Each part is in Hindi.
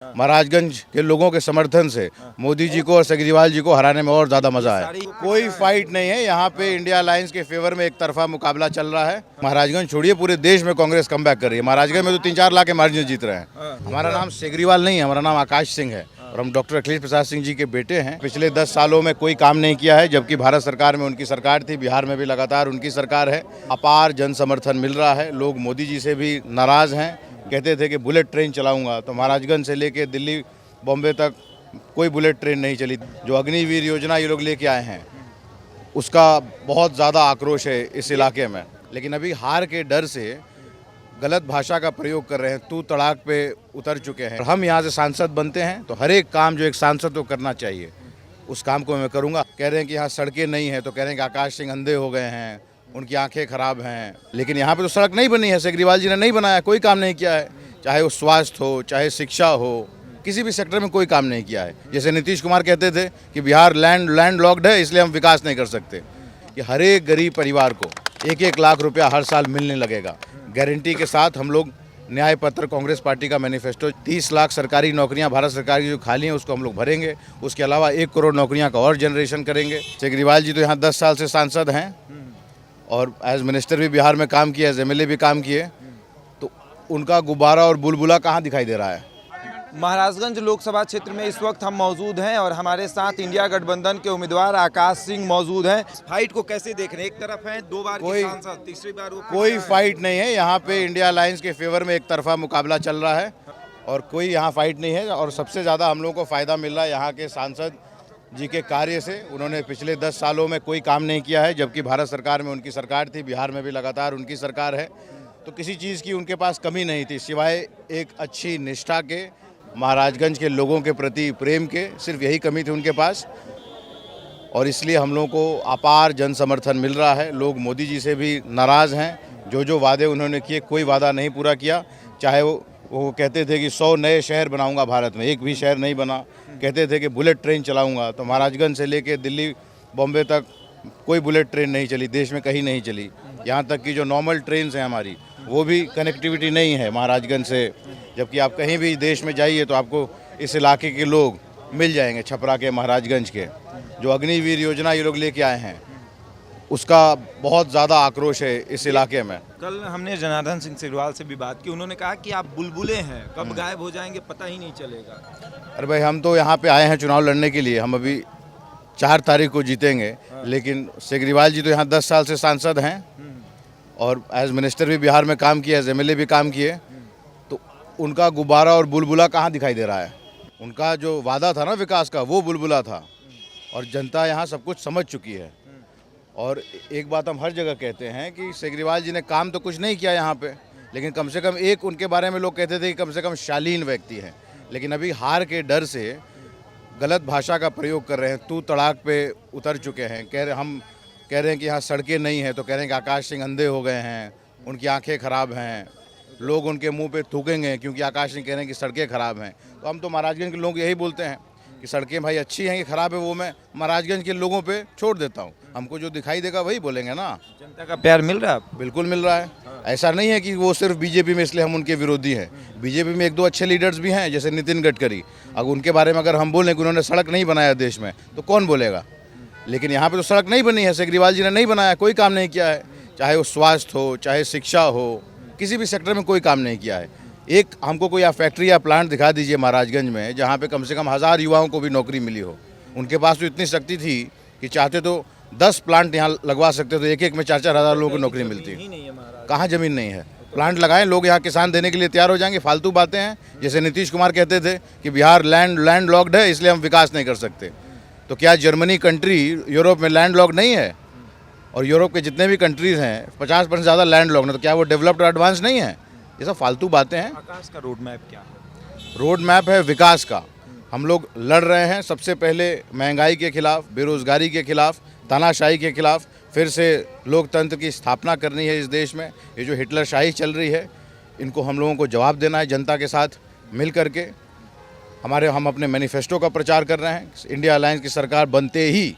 महाराजगंज के लोगों के समर्थन से मोदी जी को और केजरीवाल जी को हराने में और ज्यादा मजा है। कोई फाइट नहीं है यहाँ पे, इंडिया अलायंस के फेवर में एक तरफा मुकाबला चल रहा है। महाराजगंज छोड़िए, पूरे देश में कांग्रेस कमबैक कर रही है। महाराजगंज में तो 3-4 लाख के मार्जिन जीत रहे हैं। हमारा नाम केजरीवाल नहीं है, हमारा नाम आकाश सिंह है और हम डॉक्टर अखिलेश प्रसाद सिंह जी के बेटे हैं। पिछले 10 सालों में कोई काम नहीं किया है, जबकि भारत सरकार में उनकी सरकार थी, बिहार में भी लगातार उनकी सरकार है। अपार जन समर्थन मिल रहा है। लोग मोदी जी से भी नाराज हैं, कहते थे कि बुलेट ट्रेन चलाऊंगा, तो महाराजगंज से लेके दिल्ली बॉम्बे तक कोई बुलेट ट्रेन नहीं चली। जो अग्निवीर योजना ये लोग लेके आए हैं उसका बहुत ज़्यादा आक्रोश है इस इलाके में, लेकिन अभी हार के डर से गलत भाषा का प्रयोग कर रहे हैं, तू तड़ाक पे उतर चुके हैं। हम यहाँ से सांसद बनते हैं तो हर एक काम जो एक सांसद को करना चाहिए उस काम को मैं करूँगा। कह रहे हैं कि यहाँ सड़कें नहीं है, तो कह रहे हैं कि आकाश सिंह अंधे हो गए हैं, उनकी आंखें खराब हैं, लेकिन यहाँ पे तो सड़क नहीं बनी है। केजरीवाल जी ने नहीं बनाया, कोई काम नहीं किया है, चाहे वो स्वास्थ्य हो, चाहे शिक्षा हो, किसी भी सेक्टर में कोई काम नहीं किया है। जैसे नीतीश कुमार कहते थे कि बिहार लैंड लॉक्ड है, इसलिए हम विकास नहीं कर सकते। कि हर एक गरीब परिवार को 1-1 लाख रुपया हर साल मिलने लगेगा गारंटी के साथ। हम लोग न्याय पत्र, कांग्रेस पार्टी का मैनिफेस्टो, 30 लाख सरकारी नौकरियां भारत सरकार की जो खाली हैं उसको हम लोग भरेंगे। उसके अलावा 1 करोड़ नौकरियां का और जनरेशन करेंगे। केजरीवाल जी तो यहाँ 10 साल से सांसद हैं और एज मिनिस्टर भी बिहार में काम किया, एज MLA भी काम किए, तो उनका गुब्बारा और बुलबुला कहाँ दिखाई दे रहा है। महाराजगंज लोकसभा क्षेत्र में इस वक्त हम मौजूद हैं और हमारे साथ इंडिया गठबंधन के उम्मीदवार आकाश सिंह मौजूद हैं। फाइट को कैसे देख रहे हैं? एक तरफ है 2 बार के सांसद, तीसरी बार वो कोई फाइट नहीं है यहाँ पे, इंडिया अलायंस के फेवर में एक तरफा मुकाबला चल रहा है और कोई यहाँ फाइट नहीं है। और सबसे ज़्यादा हम लोगों को फ़ायदा मिल रहा है यहाँ के सांसद जी के कार्य से। उन्होंने पिछले 10 सालों में कोई काम नहीं किया है, जबकि भारत सरकार में उनकी सरकार थी, बिहार में भी लगातार उनकी सरकार है। तो किसी चीज़ की उनके पास कमी नहीं थी सिवाय एक अच्छी निष्ठा के, महाराजगंज के लोगों के प्रति प्रेम के, सिर्फ यही कमी थी उनके पास। और इसलिए हम लोगों को अपार जन समर्थन मिल रहा है। लोग मोदी जी से भी नाराज़ हैं। जो वादे उन्होंने किए, कोई वादा नहीं पूरा किया। चाहे वो कहते थे कि 100 नए शहर बनाऊंगा भारत में, एक भी शहर नहीं बना। कहते थे कि बुलेट ट्रेन चलाऊंगा, तो महाराजगंज से लेके दिल्ली बॉम्बे तक कोई बुलेट ट्रेन नहीं चली, देश में कहीं नहीं चली। यहाँ तक कि जो नॉर्मल ट्रेन हैं हमारी, वो भी कनेक्टिविटी नहीं है महाराजगंज से। जबकि आप कहीं भी देश में जाइए तो आपको इस इलाके के लोग मिल जाएंगे, छपरा के, महाराजगंज के। जो अग्निवीर योजना ये लोग लेके आए हैं उसका बहुत ज़्यादा आक्रोश है इस इलाके में। कल हमने जनार्दन सिंह सिग्रीवाल से भी बात की, उन्होंने कहा कि आप बुलबुले हैं, कब गायब हो जाएंगे पता ही नहीं चलेगा। अरे भाई, हम तो यहाँ पे आए हैं चुनाव लड़ने के लिए। हम अभी 4 तारीख को जीतेंगे, लेकिन केजरीवाल जी तो यहाँ 10 साल से सांसद हैं और एज मिनिस्टर भी बिहार में काम किया, एज MLA भी काम किए, तो उनका गुब्बारा और बुलबुला कहाँ दिखाई दे रहा है। उनका जो वादा था ना विकास का, वो बुलबुला था और जनता यहाँ सब कुछ समझ चुकी है। और एक बात हम हर जगह कहते हैं कि केजरीवाल जी ने काम तो कुछ नहीं किया यहाँ पे, लेकिन कम से कम एक उनके बारे में लोग कहते थे कि कम से कम शालीन व्यक्ति हैं। लेकिन अभी हार के डर से गलत भाषा का प्रयोग कर रहे हैं, तू तड़ाक पे उतर चुके हैं। कह रहे हैं कि यहाँ सड़कें नहीं है, तो कह रहे हैं कि आकाश सिंह अंधे हो गए हैं, उनकी आंखें खराब हैं, लोग उनके मुंह पे थूकेंगे क्योंकि आकाश सिंह कह रहे हैं कि सड़कें खराब हैं। तो हम तो महाराजगंज के लोग यही बोलते हैं कि सड़कें भाई अच्छी हैं कि ख़राब है, वो मैं महाराजगंज के लोगों पे छोड़ देता हूँ। हमको जो दिखाई देगा वही बोलेंगे ना। जनता का प्यार मिल रहा है? बिल्कुल मिल रहा है। ऐसा नहीं है कि वो सिर्फ बीजेपी में इसलिए हम उनके विरोधी हैं। बीजेपी में 1-2 अच्छे लीडर्स भी हैं, जैसे नितिन गडकरी। अब उनके बारे में अगर हम बोलें कि उन्होंने सड़क नहीं बनाया देश में, तो कौन बोलेगा। लेकिन यहाँ पे तो सड़क नहीं बनी है, केजरीवाल जी ने नहीं बनाया, कोई काम नहीं किया है। चाहे वो स्वास्थ्य हो, चाहे शिक्षा हो, किसी भी सेक्टर में कोई काम नहीं किया है। एक हमको कोई फैक्ट्री या प्लांट दिखा दीजिए महाराजगंज में जहाँ पे कम से कम 1000 युवाओं को भी नौकरी मिली हो। उनके पास तो इतनी शक्ति थी कि चाहते तो 10 प्लांट यहाँ लगवा सकते, तो एक में 4-4 हज़ार लोगों को नौकरी मिलती है। कहाँ ज़मीन नहीं है? प्लांट लगाएं, लोग यहाँ किसान देने के लिए तैयार हो जाएंगे। फालतू बातें हैं। जैसे नीतीश कुमार कहते थे कि बिहार लैंड लॉक्ड है, इसलिए हम विकास नहीं कर सकते। तो क्या जर्मनी कंट्री यूरोप में लैंड लॉक्ड नहीं है? और यूरोप के जितने भी कंट्रीज़ हैं 50% ज़्यादा लैंड लॉक्ड है, तो क्या वो डेवलप्ड और एडवांस नहीं है? ये सब फालतू बातें हैं। आकाश का रोड मैप क्या है? रोड मैप है विकास का। हम लोग लड़ रहे हैं सबसे पहले महंगाई के खिलाफ, बेरोजगारी के खिलाफ, तानाशाही के खिलाफ। फिर से लोकतंत्र की स्थापना करनी है इस देश में। ये जो हिटलरशाही चल रही है, इनको हम लोगों को जवाब देना है जनता के साथ मिल करके। हम अपने मैनिफेस्टो का प्रचार कर रहे हैं। इंडिया अलायंस की सरकार बनते ही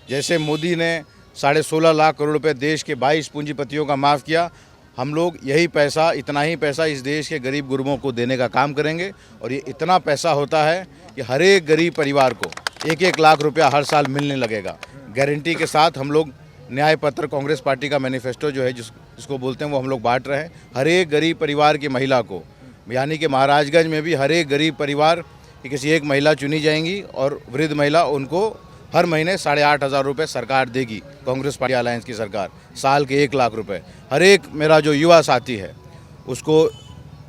जैसे मोदी ने 16.5 लाख करोड़ रुपए देश के 22 पूंजीपतियों का माफ़ किया, हम लोग यही पैसा, इतना ही पैसा इस देश के गरीब गुरबों को देने का काम करेंगे। और ये इतना पैसा होता है कि हर एक गरीब परिवार को 1-1 लाख रुपया हर साल मिलने लगेगा। गारंटी के साथ हम लोग न्याय पत्र, कांग्रेस पार्टी का मैनिफेस्टो जो है जिसको बोलते हैं, वो हम लोग बांट रहे हैं हर एक गरीब परिवार की महिला को। यानी कि महाराजगंज में भी हर एक गरीब परिवार की किसी एक महिला चुनी जाएंगी और वृद्ध महिला, उनको हर महीने 8,500 रुपये सरकार देगी। कांग्रेस पार्टी अलायंस की सरकार साल के 1 लाख रुपए। हर एक मेरा जो युवा साथी है उसको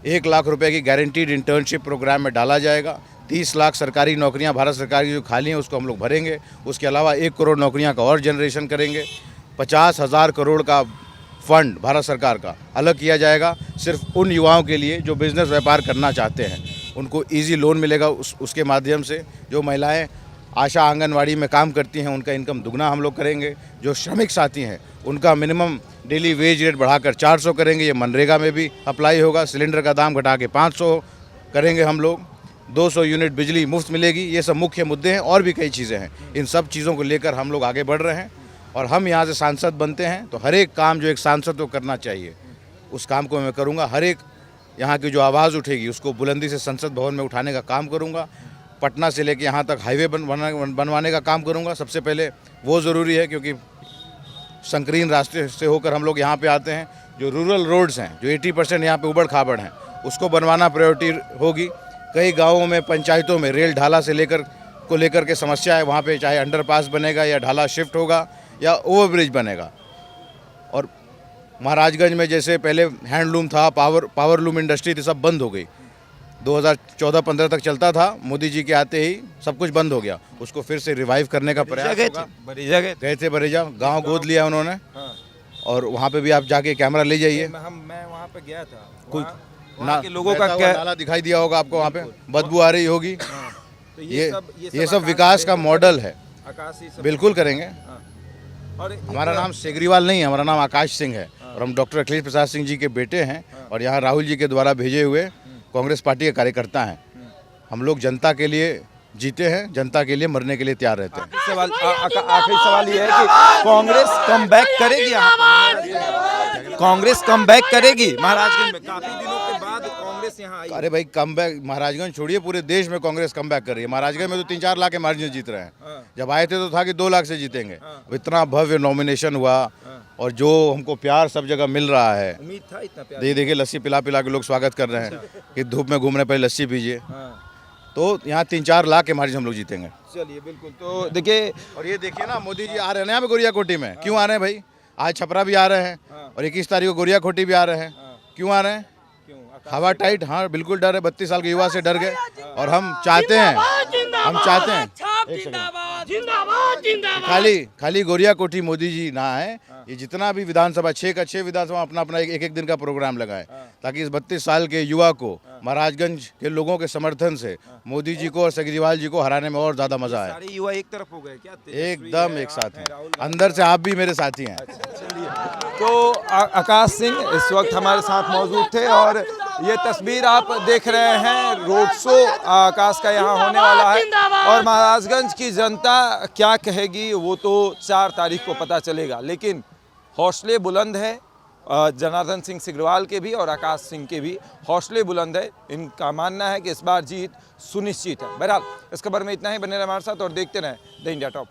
1 लाख रुपए की गारंटीड इंटर्नशिप प्रोग्राम में डाला जाएगा। 30 लाख सरकारी नौकरियां भारत सरकार की जो खाली हैं उसको हम लोग भरेंगे। उसके अलावा 1 करोड़ नौकरियां का और जनरेशन करेंगे। 50,000 करोड़ का फंड भारत सरकार का अलग किया जाएगा सिर्फ उन युवाओं के लिए जो बिज़नेस व्यापार करना चाहते हैं। उनको इजी लोन मिलेगा उसके माध्यम से। जो महिलाएं आशा आंगनवाड़ी में काम करती हैं उनका इनकम दुगना हम लोग करेंगे। जो श्रमिक साथी हैं उनका मिनिमम डेली वेज रेट बढ़ाकर 400 करेंगे। ये मनरेगा में भी अप्लाई होगा। सिलेंडर का दाम घटा के 500 करेंगे हम लोग। 200 यूनिट बिजली मुफ्त मिलेगी। ये सब मुख्य मुद्दे हैं, और भी कई चीज़ें हैं। इन सब चीज़ों को लेकर हम लोग आगे बढ़ रहे हैं और हम यहाँ से सांसद बनते हैं तो हर एक काम जो एक सांसद को करना चाहिए उस काम को मैं करूँगा। हर एक यहाँ की जो आवाज़ उठेगी उसको बुलंदी से संसद भवन में उठाने का काम करूँगा। पटना से लेके यहाँ तक हाईवे बनवाने का काम करूँगा। सबसे पहले वो ज़रूरी है क्योंकि संकीर्ण रास्ते से होकर हम लोग यहाँ पे आते हैं। जो रूरल रोड्स हैं, जो 80% यहाँ पे उबड़ खाबड़ हैं, उसको बनवाना प्रायोरिटी होगी। कई गाँवों में, पंचायतों में रेल ढाला से लेकर के समस्या है। वहाँ पे चाहे अंडरपास बनेगा या ढाला शिफ्ट होगा या ओवरब्रिज बनेगा। और महाराजगंज में जैसे पहले हैंडलूम था, पावर लूम इंडस्ट्री थी, सब बंद हो गई। 2014-15 तक चलता था। मोदी जी के आते ही सब कुछ बंद हो गया। उसको फिर से रिवाइव करने का प्रयास होगा। बरेजा गए थे, बरेजा गांव गोद लिया उन्होंने। और वहाँ पे भी आप जाके कैमरा ले जाइए। मैं वहाँ पे गया था। कुछ वहाँ के लोगों का क्या नाला दिखाई दिया होगा आपको, वहाँ पे बदबू आ रही होगी। तो ये सब विकास का मॉडल है। बिल्कुल करेंगे। और हमारा नाम सेगरीवाल नहीं है, हमारा नाम आकाश सिंह है और हम डॉक्टर अखिलेश प्रसाद सिंह जी के बेटे हैं और यहाँ राहुल जी के द्वारा भेजे हुए कांग्रेस पार्टी के कार्यकर्ता हैं। हम लोग जनता के लिए जीते हैं, जनता के लिए मरने के लिए तैयार रहते हैं। आखिरी सवाल ये है कि कांग्रेस कमबैक करेगी कांग्रेस कमबैक करेगी महाराजगंज में? काफी दिनों के बाद कांग्रेस यहाँ आई। अरे भाई, कमबैक महाराजगंज छोड़िए, पूरे देश में कांग्रेस कमबैक कर रही है। महाराजगंज में तो 3-4 लाख के मार्जिन जीत रहे हैं। जब आए थे तो था कि 2 लाख से जीतेंगे। इतना भव्य नॉमिनेशन हुआ और जो हमको प्यार सब जगह मिल रहा है। उम्मीद था इतना प्यार। देखिए लस्सी पिला के लोग स्वागत कर रहे हैं कि धूप में घूमने पहले लस्सी पीजिए। तो यहाँ 3-4 लाख के मार्जिन हम लोग जीतेंगे। चलिए बिल्कुल। तो देखिए, और ये देखिए ना, मोदी जी आ रहे हैं यहाँ पे गोरिया कोटी में। क्यों आ रहे हैं भाई? आज छपरा भी आ रहे हैं और 21 तारीख को गोरिया कोटी भी आ रहे हैं। क्यों आ रहे हैं? हवा टाइट। हाँ बिल्कुल डर है। 32 साल के युवा से डर गए और हम चाहते हैं खाली गोरिया कोठी मोदी जी ना आए। ये जितना भी विधानसभा 6 का 6 विधानसभा अपना एक दिन का प्रोग्राम लगाए ताकि इस 32 साल के युवा को, महाराजगंज के लोगों के समर्थन से मोदी जी को और केजरीवाल जी को हराने में और ज्यादा मजा आए। सारे युवा एक तरफ हो गए क्या? एकदम एक साथ हैं। अंदर से आप भी मेरे साथी हैं। तो आकाश सिंह इस वक्त हमारे साथ मौजूद थे और ये तस्वीर आप देख रहे हैं, रोड शो आकाश का यहाँ होने वाला है और महाराजगंज की जनता क्या कहेगी वो तो 4 तारीख को पता चलेगा। लेकिन हौसले बुलंद है जनार्दन सिंह सिग्रीवाल के भी और आकाश सिंह के भी हौसले बुलंद है। इनका मानना है कि इस बार जीत सुनिश्चित है। बहरहाल इस खबर में इतना ही। बने रहे हमारे साथ और देखते रहें द इंडिया टॉप।